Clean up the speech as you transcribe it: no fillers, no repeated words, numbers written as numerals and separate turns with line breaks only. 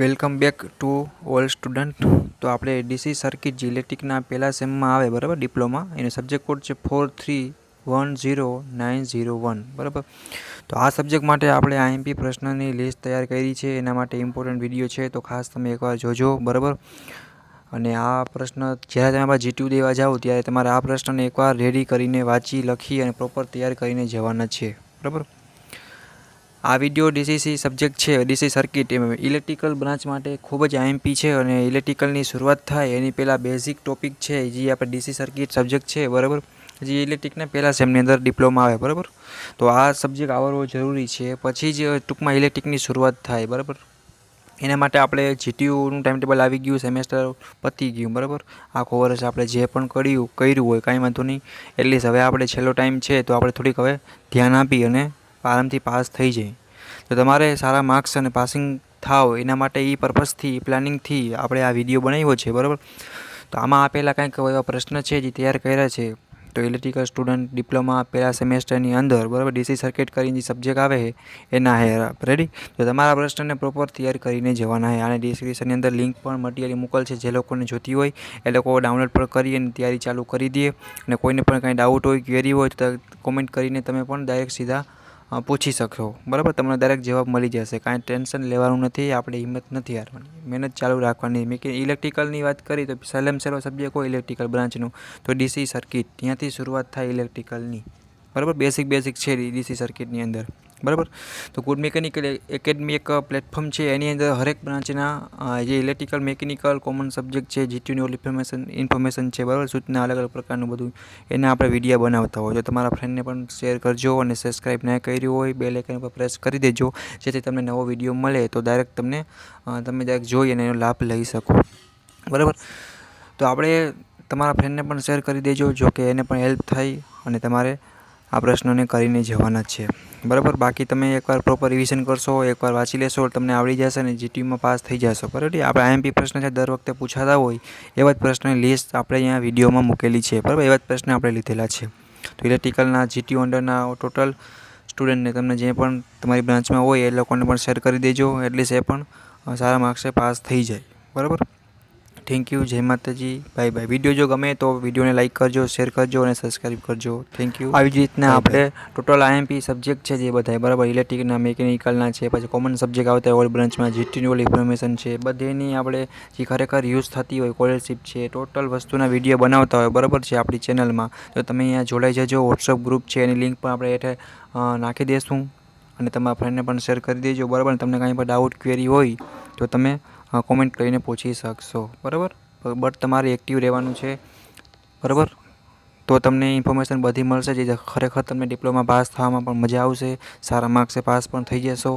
Welcome back to all student. તો આપણે DC circuit જે ઇલેક્ટ્રિકના પહેલા સેમમાં આવે બરાબર ડિપ્લોમા, એનો સબ્જેક્ટ કોડ છે 43109001 બરાબર। તો આ સબ્જેક્ટ માટે આપણે આઈએમપી પ્રશ્નની લિસ્ટ તૈયાર કરી છે, એના માટે ઇમ્પોર્ટન્ટ વિડીયો છે, તો ખાસ તમે એકવાર જોજો બરાબર। અને આ પ્રશ્ન જ્યારે તમે જીટીયુ દેવા જાઓ ત્યારે તમારે આ પ્રશ્નને એકવાર રેડી કરીને વાંચી લખી અને પ્રોપર તૈયાર કરીને જવાના છે બરાબર। આ વિડીયો ડીસી સબ્જેક્ટ છે, ડીસી સર્કિટ ઇલેક્ટ્રિકલ બ્રાન્ચ માટે ખૂબ જ આઈએમપી છે અને ઇલેક્ટ્રિકલની શરૂઆત થાય એની પહેલાં બેઝિક ટોપિક છે જે આપણે ડીસી સર્કિટ સબ્જેક્ટ છે બરાબર, જે ઇલેક્ટ્રિકના પહેલા સેમની અંદર ડિપ્લોમા આવે બરાબર। તો આ સબ્જેક્ટ આવડવો જરૂરી છે, પછી જ ટૂંકમાં ઇલેક્ટ્રિકની શરૂઆત થાય બરાબર। એના માટે આપણે જીટીયુનું ટાઈમ ટેબલ આવી ગયું, સેમેસ્ટર પતી ગયું બરાબર। આખો વર્ષ આપણે જે પણ કર્યું હોય કાંઈ વાંધો નહીં, એટલીસ્ટ હવે આપણે છેલ્લો ટાઈમ છે તો આપણે થોડીક હવે ધ્યાન આપી અને આરામથી પાસ થઈ જાય। તો તમારે સારા માર્ક્સ અને પાસિંગ થાવ એના માટે એ પર્પઝથી પ્લાનિંગથી આપણે આ વિડીયો બનાવ્યો છે બરાબર। તો આમાં આપેલા કંઈક એવા પ્રશ્ન છે જે તૈયાર કર્યા છે। તો ઇલેક્ટ્રિકલ સ્ટુડન્ટ ડિપ્લોમા પહેલા સેમેસ્ટરની અંદર બરાબર ડીસી સર્કિટ કરીને જે સબ્જેક્ટ આવે છે એના હે રેડી। તો તમારા પ્રશ્નને પ્રોપર તૈયાર કરીને જવાના છે। અને ડિસ્ક્રિપ્શનની અંદર લિંક પણ મટીરિયલ મોકલ છે, જે લોકોને જોતી હોય એ લોકો ડાઉનલોડ પણ કરી અને તૈયારી ચાલુ કરી દે। અને કોઈને પણ કાંઈ ડાઉટ હોય, ક્વેરી હોય તો કોમેન્ટ કરીને તમે પણ ડાયરેક્ટ સીધા પૂછી શકશો બરાબર। તમને ડાયરેક્ટ જવાબ મળી જશે, કાંઈ ટેન્શન લેવાનું નથી, આપણે હિંમત નથી હારવાની, મહેનત ચાલુ રાખવાની। મેં કે ઇલેક્ટ્રિકલની વાત કરી તો સહેલામાં સહેલો સબ્જેક્ટ હોય ઇલેક્ટ્રિકલ બ્રાન્ચનું તો ડીસી સર્કિટ, ત્યાંથી શરૂઆત થાય ઇલેક્ટ્રિકલની બરાબર। બેસિક છે ડીસી સર્કિટની અંદર બરાબર। તો ગુડ મિકેનિકલ એકેડમી એક પ્લેટફોર્મ છે, એની અંદર હરેક બ્રાન્ચના જે ઇલેક્ટ્રિકલ મિકેનિકલ કોમન સબ્જેક્ટ છે, જીટીયુની ઓલ ઇન્ફોર્મેશન છે બરાબર, સૂચના અલગ અલગ પ્રકારનું બધું એના આપણે વિડીયો બનાવતા હોય। તો તમારા ફ્રેન્ડને પણ શેર કરજો અને સબસ્ક્રાઈબ ના કર્યું હોય બેલ આઇકન પર પ્રેસ કરી દેજો, જેથી તમને નવો વિડીયો મળે તો ડાયરેક્ટ તમે ડાયરેક્ટ જોઈ અને એનો લાભ લઈ શકો બરાબર। તો આપણે તમારા ફ્રેન્ડને પણ શેર કરી દેજો, જો કે એને પણ હેલ્પ થાય અને તમારે આ પ્રશ્નોને કરીને જવાના છે બરાબર। બાકી તમે એકવાર પ્રોપર રિવિઝન કરશો, એકવાર વાંચી લેશો, તમને આવડી જશે અને જીટીયુમાં પાસ થઈ જશો બરાબર। આપણે આઈએમપી પ્રશ્ન છે દર વખતે પૂછાતા હોય એવા જ પ્રશ્નની લિસ્ટ આપણે અહીંયા વિડીયોમાં મૂકેલી છે બરાબર, એવા જ પ્રશ્ન આપણે લીધેલા છે। તો ઇલેક્ટ્રિકલના જીટીયુ અંડરના ટોટલ સ્ટુડન્ટને તમને જે પણ તમારી બ્રાન્ચમાં હોય એ લોકોને પણ શેર કરી દેજો, એટલીસ્ટ એ પણ સારા માર્ક્સે પાસ થઈ જાય બરાબર। થેન્ક યુ, જય માતાજી, બાય બાય। વિડીયો જો ગમે તો વિડીયોને લાઇક કરજો, શેર કરજો અને સબસ્ક્રાઈબ કરજો, થેન્ક યુ। આવી જ રીતના આપણે ટોટલ આઈએમપી સબ્જેક્ટ છે જે બધા બરાબર, ઇલેક્ટ્રિકના મિકેનિકલના છે, પછી કોમન સબ્જેક્ટ આવતા હોય ઓલ બ્રાન્ચમાં, જીટીયુની ઓલ ઇન્ફોર્મેશન છે, બધીની આપણે જે ખરેખર યુઝ થતી હોય, સ્કોલરશિપ છે, ટોટલ વસ્તુના વિડીયો બનાવતા હોય બરાબર છે આપણી ચેનલમાં। તો તમે અહીંયા જોડાઈ જજો, વોટ્સઅપ ગ્રુપ છે એની લિંક પણ આપણે હેઠળ નાખી દઈશું અને તમારા ફ્રેન્ડને પણ શેર કરી દેજો બરાબર। તમને કાંઈ પણ ડાઉટ ક્વેરી હોય તો તમે કોમેન્ટ કરીને પૂછી શકશો બરાબર। બટ તમારે એક્ટિવ રહેવાનું છે બરાબર, તો તમને ઇન્ફોર્મેશન બધી મળશે, જે ખરેખર તમને ડિપ્લોમા પાસ થવામાં પણ મજા આવશે, સારા માર્ક્સે પાસ પણ થઈ જશો।